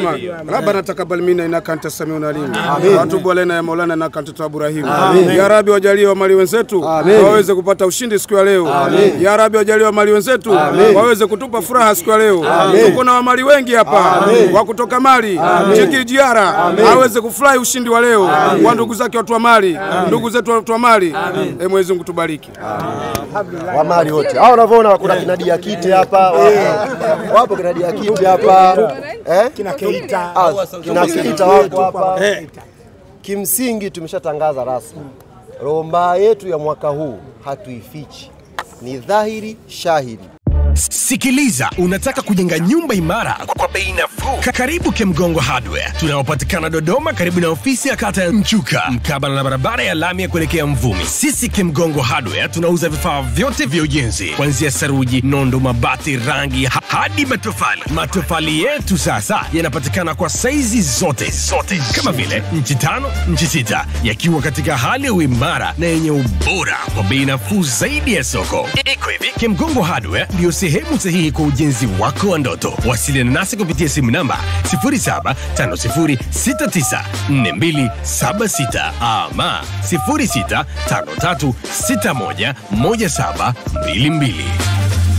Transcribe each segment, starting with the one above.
anasema Rabbana taqabbal minna innaka antas samiul alim. Wa tub alaina ya Maulana innaka antat tawwabur rahim. Ya Rabbi wajalie wa mali wenzetu waweze kupata ushindi siku ya leo. Ya Rabbi wajalie wa mali wenzetu waweze kutupa furaha siku ya leo. Tuko na wamali wengi hapa wa kutoka Mali, Cheki Jiara aweze kufurahi ushindi wa leo kwa ndugu zake watu wa Mali, ndugu zetu watu wa Mali. Mwenyezi Mungu tubariki. Wa Mali wote. Hao unavyoona kuna kina Diakite hapa, wapo kina Diakite hapa. Kina Keita. Kina Keita wako hapa. Kimsingi tumeshatangaza rasmi. Romba yetu ya mwaka huu hatuifichi. Ni dhahiri shahidi. Sikiliza, unataka kujenga nyumba imara kwa bei nafuu? Karibu Kemgongo Hardware. Tunapatikana Dodoma karibu na ofisi ya kata ya Mchuka, mkabala na barabara ya lami ya kuelekea Mvumi. Sisi Kemgongo Hardware tunauza vifaa vyote vya ujenzi, kuanzia saruji, nondo, mabati, rangi hadi matofali. Matofali yetu sasa yanapatikana kwa saizi zote kama vile inchi 5, inchi 6, yakiwa katika hali ya uimara na yenye ubora kwa bei nafuu zaidi ya soko. Iko hivi, Kemgongo Hardware ndio sehemu sahihi kwa ujenzi wako wa ndoto. Wasiliana nasi kupitia simu namba 0750694276 ama 0653611722.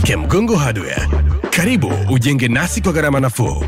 Kemgongo Hardware. Karibu ujenge nasi kwa gharama nafuu.